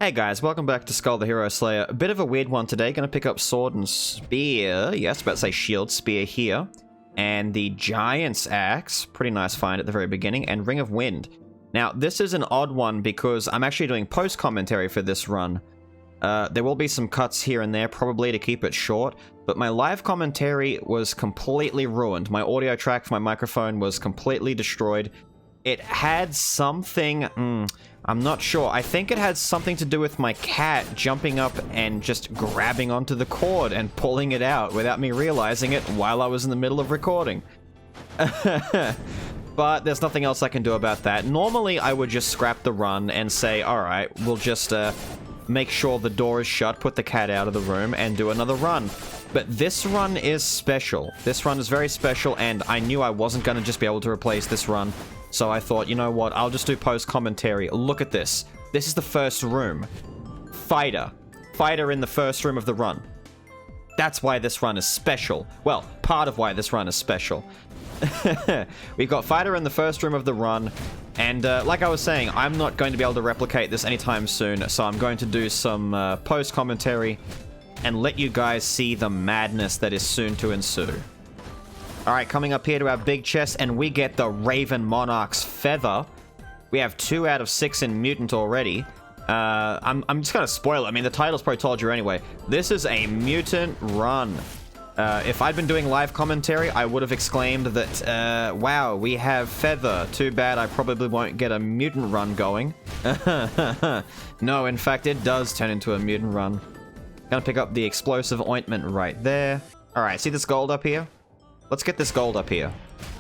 Hey guys, welcome back to Skul the Hero Slayer. A bit of a weird one today. Gonna pick up sword and spear. Yes, about to say shield, spear here. And the Giant's Axe. Pretty nice find at the very beginning. And Ring of Wind. Now, this is an odd one because I'm actually doing post-commentary for this run. There will be some cuts here and there, probably to keep it short. But my live commentary was completely ruined. My audio track for my microphone was completely destroyed. It had something... I'm not sure. I think it had something to do with my cat jumping up and just grabbing onto the cord and pulling it out without me realizing it while I was in the middle of recording. But there's nothing else I can do about that. Normally, I would just scrap the run and say, alright, we'll just make sure the door is shut, put the cat out of the room, and do another run. But this run is special. This run is very special, and I knew I wasn't going to just be able to replace this run. So I thought, you know what, I'll just do post-commentary. Look at this. This is the first room. Fighter. Fighter in the first room of the run. That's why this run is special. Well, part of why this run is special. We've got Fighter in the first room of the run. And like I was saying, I'm not going to be able to replicate this anytime soon. So I'm going to do some post-commentary and let you guys see the madness that is soon to ensue. Alright, coming up here to our big chest, and we get the Raven Monarch's Feather. We have 2 out of 6 in Mutant already. I'm just gonna spoil it. I mean, the title's probably told you anyway. This is a Mutant run. If I'd been doing live commentary, I would have exclaimed that, wow, we have Feather. Too bad I probably won't get a Mutant run going. No, in fact, it does turn into a Mutant run. Gonna pick up the Explosive Ointment right there. Alright, see this gold up here? Let's get this gold up here.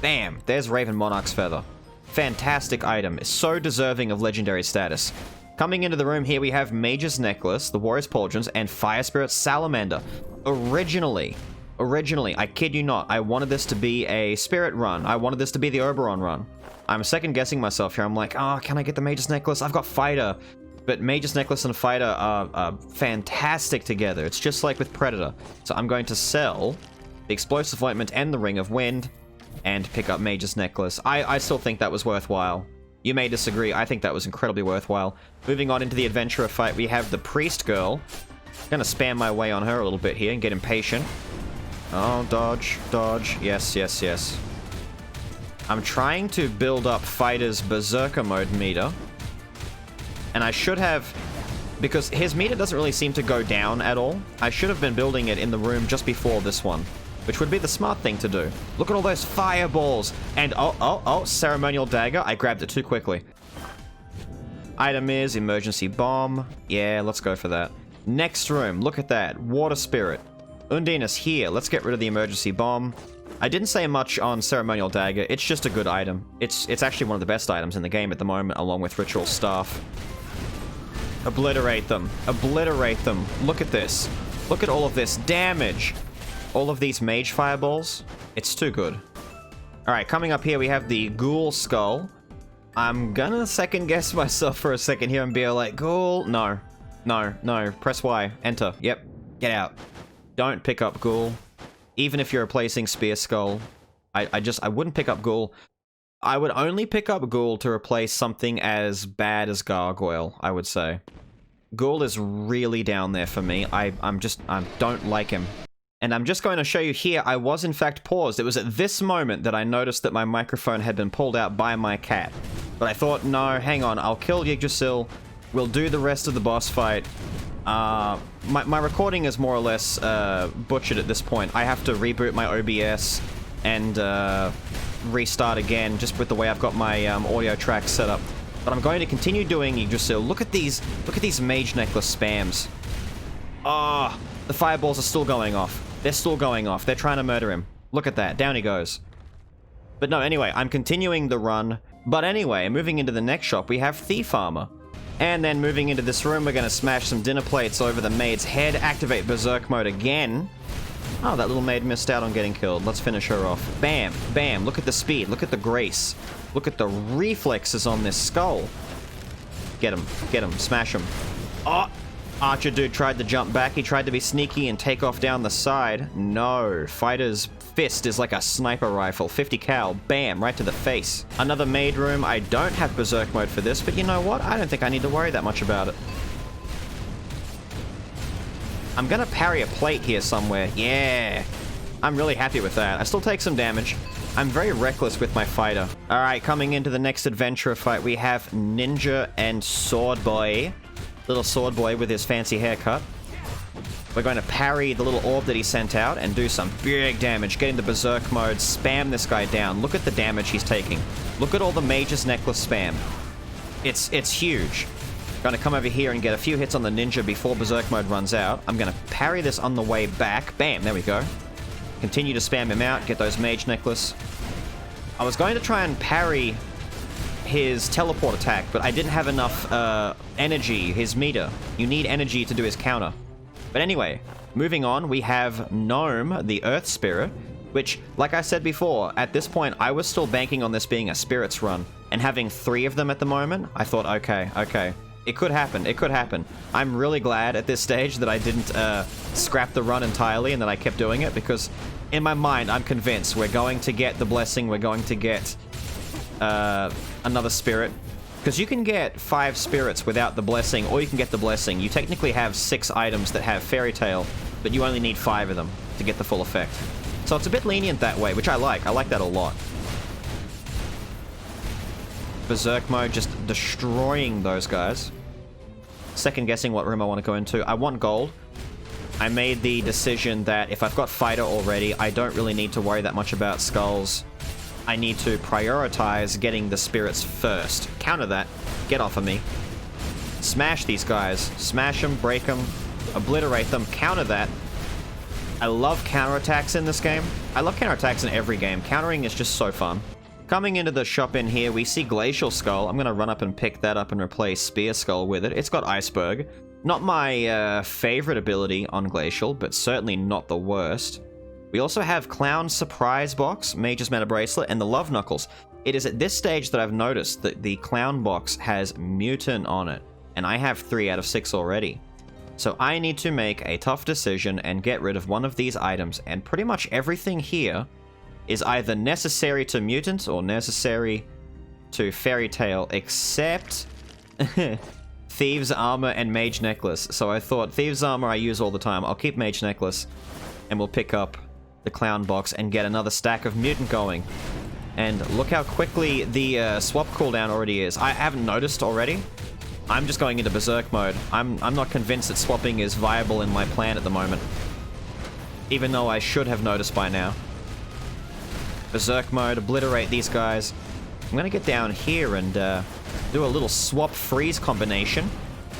Bam! There's Raven Monarch's Feather. Fantastic item. It's so deserving of legendary status. Coming into the room here, we have Mage's Necklace, the Warrior's Pauldrons, and Fire Spirit Salamander. Originally, I kid you not, I wanted this to be a Spirit run. I wanted this to be the Oberon run. I'm second guessing myself here. I'm like, oh, can I get the Mage's Necklace? I've got Fighter. But Mage's Necklace and Fighter are fantastic together. It's just like with Predator. So I'm going to sell the Explosive Ointment and the Ring of Wind, and pick up Mage's Necklace. I still think that was worthwhile. You may disagree, I think that was incredibly worthwhile. Moving on into the Adventurer fight, we have the Priest Girl. Gonna spam my way on her a little bit here and get impatient. Oh, dodge, dodge, yes, yes, yes. I'm trying to build up Fighter's Berserker mode meter. And I should have... because his meter doesn't really seem to go down at all. I should have been building it in the room just before this one, which would be the smart thing to do. Look at all those fireballs! And oh, ceremonial dagger. I grabbed it too quickly. Item is emergency bomb. Yeah, let's go for that. Next room, look at that. Water spirit. Undine is here. Let's get rid of the emergency bomb. I didn't say much on ceremonial dagger. It's just a good item. It's actually one of the best items in the game at the moment, along with ritual staff. Obliterate them. Obliterate them. Look at this. Look at all of this damage. All of these mage fireballs. It's too good. Alright, coming up here we have the Ghoul Skull. I'm gonna second guess myself for a second here and be like, Ghoul? No. No, no. Press Y. Enter. Yep. Get out. Don't pick up Ghoul. Even if you're replacing Spear Skull. I wouldn't pick up Ghoul. I would only pick up Ghoul to replace something as bad as Gargoyle, I would say. Ghoul is really down there for me. I don't like him. And I'm just going to show you here, I was in fact paused. It was at this moment that I noticed that my microphone had been pulled out by my cat. But I thought, no, hang on, I'll kill Yggdrasil. We'll do the rest of the boss fight. My recording is more or less butchered at this point. I have to reboot my OBS and restart again, just with the way I've got my audio track set up. But I'm going to continue doing Yggdrasil. Look at these Mage Necklace spams. Ah, the fireballs are still going off. They're still going off. They're trying to murder him. Look at that. Down he goes. But no, anyway, I'm continuing the run. But anyway, moving into the next shop, we have Thief Armor. And then moving into this room, we're going to smash some dinner plates over the maid's head, activate Berserk mode again. Oh, that little maid missed out on getting killed. Let's finish her off. Bam, bam. Look at the speed. Look at the grace. Look at the reflexes on this skull. Get him, smash him. Oh! Archer dude tried to jump back. He tried to be sneaky and take off down the side. No. Fighter's fist is like a sniper rifle. 50 cal. Bam. Right to the face. Another maid room. I don't have Berserk mode for this, but you know what? I don't think I need to worry that much about it. I'm gonna parry a plate here somewhere. Yeah! I'm really happy with that. I still take some damage. I'm very reckless with my fighter. Alright, coming into the next adventurer fight, we have Ninja and Sword Boy. Little Sword Boy with his fancy haircut. We're going to parry the little orb that he sent out and do some big damage. Get into Berserk mode, spam this guy down. Look at the damage he's taking. Look at all the Mage's Necklace spam. It's huge. Gonna come over here and get a few hits on the Ninja before Berserk mode runs out. I'm gonna parry this on the way back. Bam, there we go. Continue to spam him out, get those Mage Necklace. I was going to try and parry his teleport attack, but I didn't have enough energy, his meter. You need energy to do his counter. But anyway, moving on, we have Gnome, the Earth Spirit, which, like I said before, at this point, I was still banking on this being a Spirits run, and having 3 of them at the moment, I thought, okay. It could happen, it could happen. I'm really glad at this stage that I didn't scrap the run entirely and that I kept doing it, because in my mind, I'm convinced we're going to get the Blessing, we're going to get another Spirit. Because you can get 5 Spirits without the Blessing, or you can get the Blessing. You technically have 6 items that have Fairy Tail, but you only need 5 of them to get the full effect. So it's a bit lenient that way, which I like. I like that a lot. Berserk mode, just destroying those guys. Second guessing what room I want to go into. I want gold. I made the decision that if I've got fighter already, I don't really need to worry that much about skulls. I need to prioritize getting the spirits first. Counter that. Get off of me. Smash these guys. Smash them, break them, obliterate them. Counter that. I love counterattacks in this game. I love counterattacks in every game. Countering is just so fun. Coming into the shop in here, we see Glacial Skull. I'm going to run up and pick that up and replace Spear Skull with it. It's got Iceberg. Not my favorite ability on Glacial, but certainly not the worst. We also have Clown Surprise Box, Mage's Mana Bracelet, and the Love Knuckles. It is at this stage that I've noticed that the Clown Box has Mutant on it, and I have 3 out of 6 already. So I need to make a tough decision and get rid of one of these items, and pretty much everything here is either necessary to Mutant or necessary to Fairy Tail, except Thieves' Armor and Mage Necklace. So I thought, Thieves' Armor I use all the time. I'll keep Mage Necklace, and we'll pick up the Clown Box and get another stack of Mutant going. And look how quickly the swap cooldown already is. I haven't noticed already. I'm just going into Berserk mode. I'm not convinced that swapping is viable in my plan at the moment, even though I should have noticed by now. Berserk mode, obliterate these guys. I'm gonna get down here and do a little swap freeze combination.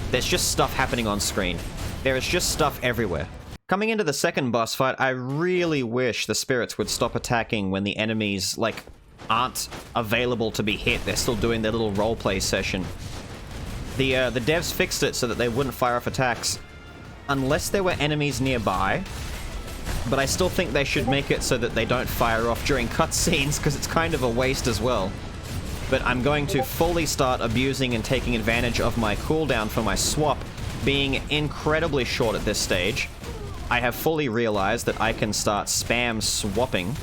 There's just stuff happening on screen. There is just stuff everywhere. Coming into the second boss fight, I really wish the spirits would stop attacking when the enemies, like, aren't available to be hit. They're still doing their little roleplay session. The devs fixed it so that they wouldn't fire off attacks unless there were enemies nearby, but I still think they should make it so that they don't fire off during cutscenes, because it's kind of a waste as well. But I'm going to fully start abusing and taking advantage of my cooldown for my swap being incredibly short at this stage. I have fully realized that I can start spam swapping,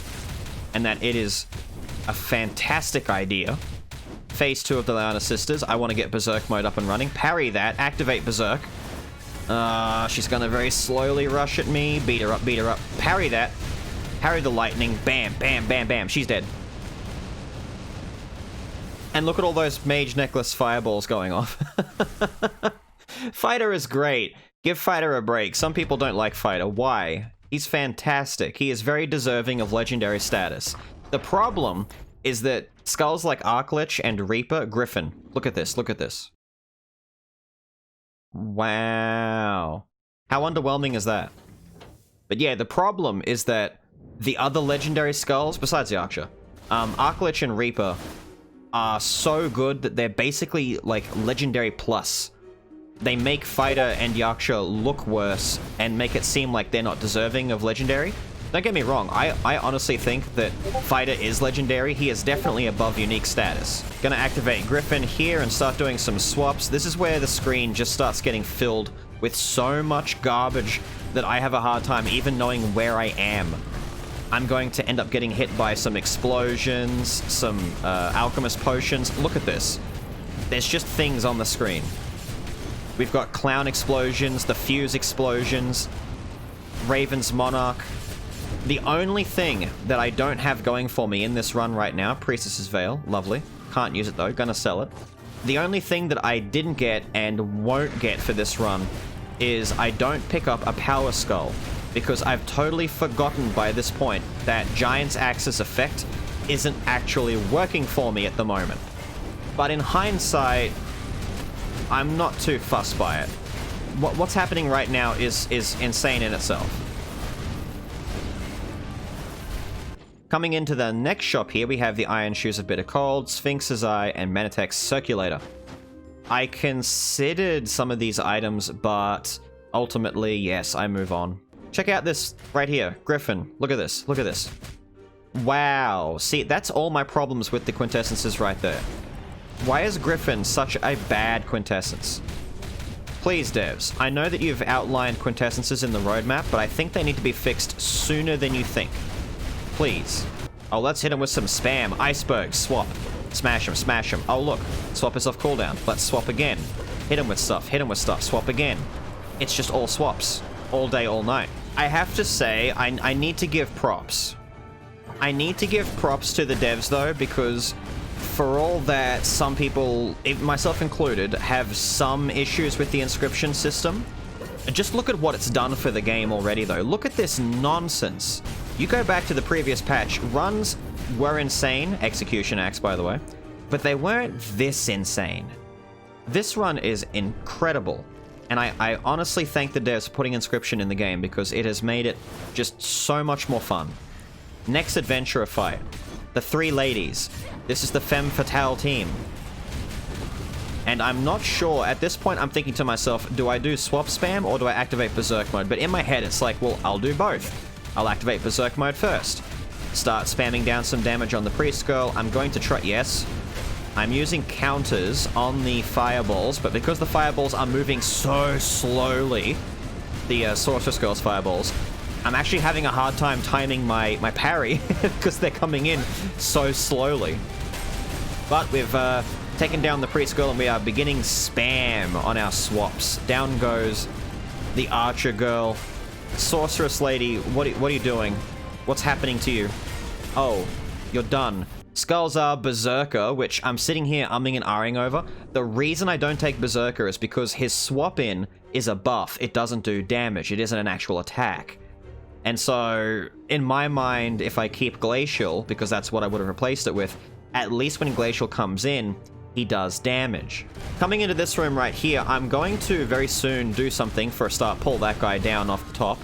and that it is a fantastic idea. Phase 2 of the Leona Sisters. I want to get Berserk mode up and running. Parry that. Activate Berserk. She's gonna very slowly rush at me. Beat her up, beat her up. Parry that. Parry the lightning. Bam, bam, bam, bam. She's dead. And look at all those Mage Necklace fireballs going off. Fighter is great. Give Fighter a break. Some people don't like Fighter. Why? He's fantastic. He is very deserving of legendary status. The problem is that skulls like Arclich and Reaper, Griffin. Look at this, look at this. Wow. How underwhelming is that? But yeah, the problem is that the other legendary skulls, besides the Archer, Arclich and Reaper are so good that they're basically like legendary plus. They make Fighter and Yaksha look worse and make it seem like they're not deserving of legendary. Don't get me wrong, I honestly think that Fighter is legendary. He is definitely above unique status. Gonna activate Griffin here and start doing some swaps. This is where the screen just starts getting filled with so much garbage that I have a hard time even knowing where I am. I'm going to end up getting hit by some explosions, some alchemist potions. Look at this. There's just things on the screen. We've got Clown explosions, the Fuse explosions, Raven's Monarch. The only thing that I don't have going for me in this run right now, Priestess's Veil, lovely. Can't use it though, gonna sell it. The only thing that I didn't get and won't get for this run is I don't pick up a Power Skull, because I've totally forgotten by this point that Giant's Axis effect isn't actually working for me at the moment. But in hindsight, I'm not too fussed by it. What's happening right now is insane in itself. Coming into the next shop here, we have the Iron Shoes of Bitter Cold, Sphinx's Eye, and Manatech's Circulator. I considered some of these items, but ultimately, yes, I move on. Check out this right here, Griffin. Look at this, look at this. Wow, see, that's all my problems with the quintessences right there. Why is Griffin such a bad quintessence? Please, devs, I know that you've outlined quintessences in the roadmap, but I think they need to be fixed sooner than you think. Please. Oh, let's hit him with some spam. Iceberg, swap. Smash him, smash him. Oh, look. Swap is off cooldown. Let's swap again. Hit him with stuff, swap again. It's just all swaps. All day, all night. I have to say, I need to give props. I need to give props to the devs, though, because for all that some people, myself included, have some issues with the Inscription system, just look at what it's done for the game already, though. Look at this nonsense. You go back to the previous patch, runs were insane, Execution Axe, by the way, but they weren't this insane. This run is incredible, and I honestly thank the devs for putting Inscription in the game because it has made it just so much more fun. Next adventurer fight. The three ladies. This is the Femme Fatale team. And I'm not sure, at this point I'm thinking to myself, do I do swap spam or do I activate Berserk mode? But in my head it's like, well, I'll do both. I'll activate Berserk mode first. Start spamming down some damage on the Priest Girl. I'm going to try, yes. I'm using counters on the fireballs, but because the fireballs are moving so slowly, the Sorceress Girl's fireballs, I'm actually having a hard time timing my parry because they're coming in so slowly. But we've taken down the Priest Girl and we are beginning spam on our swaps. Down goes the Archer Girl. Sorceress Lady, what are you doing? What's happening to you? Oh, you're done. Skullzar Berserker, which I'm sitting here umming and ahhing over. The reason I don't take Berserker is because his swap in is a buff. It doesn't do damage. It isn't an actual attack. And so, in my mind, if I keep Glacial, because that's what I would have replaced it with, at least when Glacial comes in, he does damage. Coming into this room right here, I'm going to very soon do something for a start, pull that guy down off the top.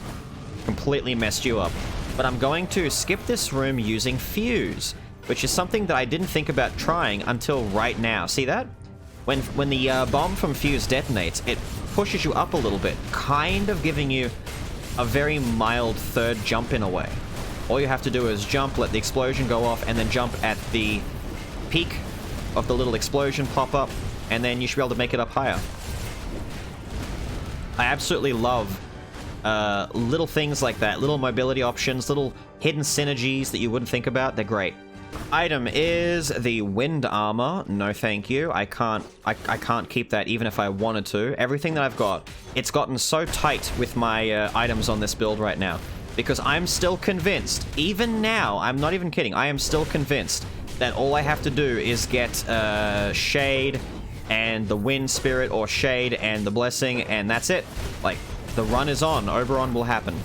Completely messed you up. But I'm going to skip this room using Fuse, which is something that I didn't think about trying until right now. See that? When the bomb from Fuse detonates, it pushes you up a little bit, kind of giving you a very mild third jump in a way. All you have to do is jump, let the explosion go off, and then jump at the peak of the little explosion pop up, and then you should be able to make it up higher. I absolutely love little things like that, little mobility options, little hidden synergies that you wouldn't think about. They're great. Item is the wind armor. No thank you. I can't keep that even if I wanted to. Everything that I've got, it's gotten so tight with my items on this build right now, because I'm still convinced, even now, I'm not even kidding, I am still convinced that all I have to do is get Shade and the Wind Spirit, or Shade and the Blessing, and that's it. Like, the run is on. Oberon will happen.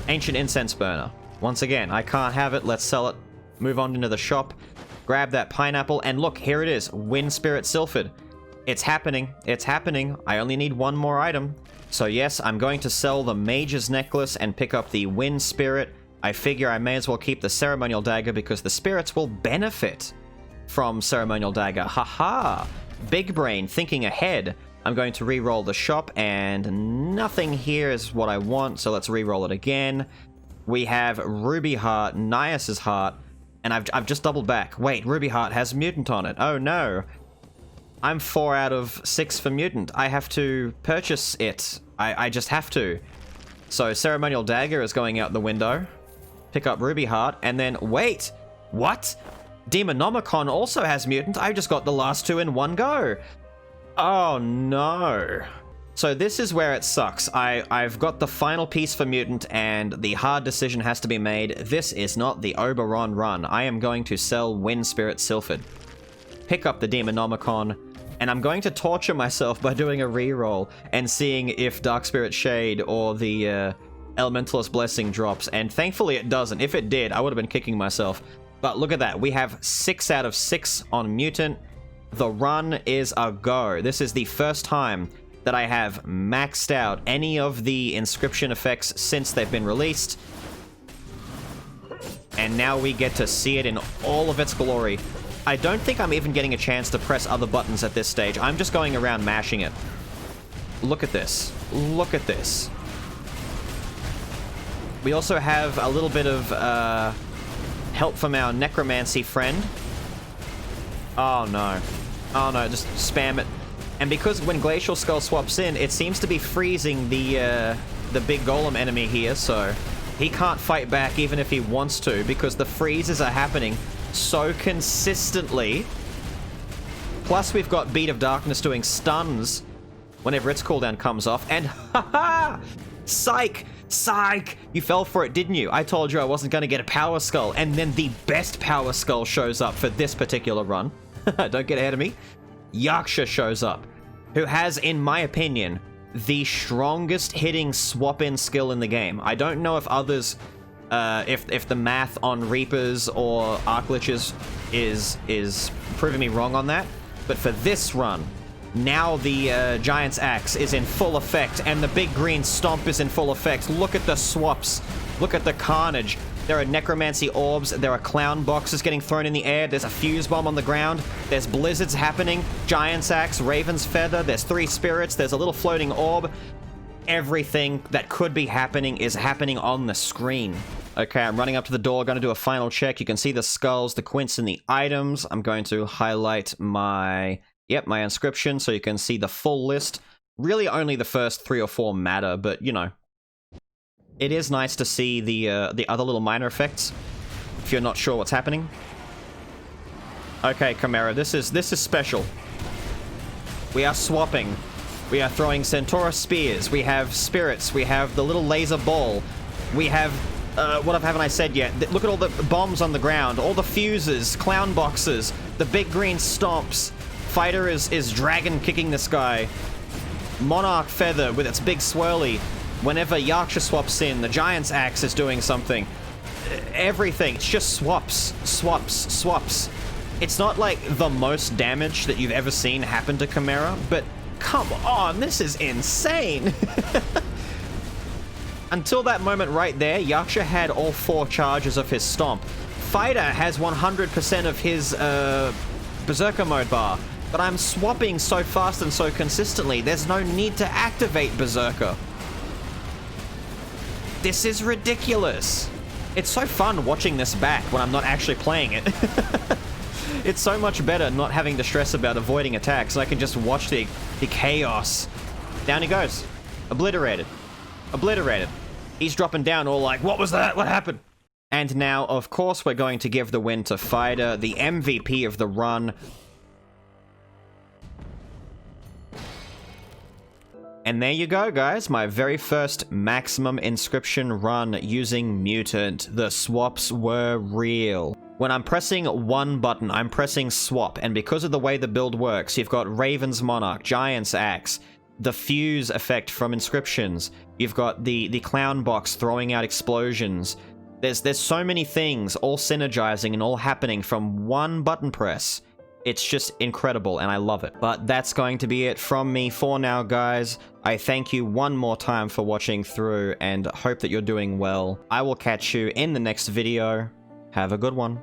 Ancient Incense Burner. Once again, I can't have it. Let's sell it. Move on into the shop. Grab that pineapple, and look, here it is. Wind Spirit Sylphid. It's happening. It's happening. I only need one more item. So yes, I'm going to sell the Mage's Necklace and pick up the Wind Spirit. I figure I may as well keep the Ceremonial Dagger because the spirits will benefit from Ceremonial Dagger. Haha! Big brain, thinking ahead. I'm going to re-roll the shop, and nothing here is what I want, so let's re-roll it again. We have Ruby Heart, Nias's Heart, and I've just doubled back. Wait, Ruby Heart has Mutant on it. Oh no. I'm 4 out of 6 for Mutant. I have to purchase it. I just have to. So Ceremonial Dagger is going out the window. Pick up Ruby Heart, and then wait! What? Demonomicon also has Mutant. I just got the last two in one go. Oh no. So this is where it sucks. I've got the final piece for Mutant, and the hard decision has to be made. This is not the Oberon run. I am going to sell Wind Spirit Sylphid, pick up the Demonomicon, and I'm going to torture myself by doing a reroll and seeing if Dark Spirit Shade or the Elementalist Blessing drops, and thankfully it doesn't. If it did, I would have been kicking myself. But look at that. We have 6 out of 6 on Mutant. The run is a go. This is the first time that I have maxed out any of the Inscription effects since they've been released. And now we get to see it in all of its glory. I don't think I'm even getting a chance to press other buttons at this stage. I'm just going around mashing it. Look at this. Look at this. We also have a little bit of help from our Necromancy friend. Oh no. Oh no, just spam it. And because when Glacial Skull swaps in, it seems to be freezing the big golem enemy here, so he can't fight back even if he wants to, because the freezes are happening so consistently. Plus we've got Beat of Darkness doing stuns whenever its cooldown comes off, and haha! Psych! Psych! You fell for it, didn't you? I told you I wasn't going to get a Power Skull, and then the best Power Skull shows up for this particular run. Don't get ahead of me. Yaksha shows up, who has, in my opinion, the strongest hitting swap-in skill in the game. I don't know if others, if the math on Reapers or Arcliches is proving me wrong on that, but for this run, now the Giant's Axe is in full effect, and the big green stomp is in full effect. Look at the swaps. Look at the carnage. There are Necromancy Orbs, there are Clown Boxes getting thrown in the air, there's a Fuse Bomb on the ground, there's Blizzards happening, Giant's Axe, Raven's Feather, there's 3 Spirits, there's a little floating orb. Everything that could be happening is happening on the screen. Okay, I'm running up to the door, going to do a final check. You can see the skulls, the quints, and the items. I'm going to highlight my Inscription so you can see the full list. Really only the first 3 or 4 matter, but you know. It is nice to see the other little minor effects, if you're not sure what's happening. Okay, Chimera, this is special. We are swapping. We are throwing Centaurus Spears. We have Spirits. We have the little laser ball. We have, what haven't I said yet? Look at all the bombs on the ground, all the fuses, clown boxes, the big green stomps. Fighter is dragon kicking this guy. Monarch Feather with its big swirly. Whenever Yaksha swaps in, the Giant's Axe is doing something. Everything. It's just swaps, swaps, swaps. It's not like the most damage that you've ever seen happen to Chimera, but come on, this is insane. Until that moment right there, Yaksha had all 4 charges of his stomp. Fighter has 100% of his Berserker mode bar, but I'm swapping so fast and so consistently, there's no need to activate Berserker. This is ridiculous. It's so fun watching this back when I'm not actually playing it. It's so much better not having to stress about avoiding attacks. I can just watch the chaos. Down he goes. Obliterated. Obliterated. He's dropping down all like, what was that? What happened? And now, of course, we're going to give the win to Fighter, the MVP of the run. And there you go, guys. My very first maximum Inscription run using Mutant. The swaps were real. When I'm pressing one button, I'm pressing swap, and because of the way the build works, you've got Raven's Monarch, Giant's Axe, the fuse effect from Inscriptions, you've got the clown box throwing out explosions. There's so many things all synergizing and all happening from one button press. It's just incredible, and I love it. But that's going to be it from me for now, guys. I thank you one more time for watching through, and hope that you're doing well. I will catch you in the next video. Have a good one.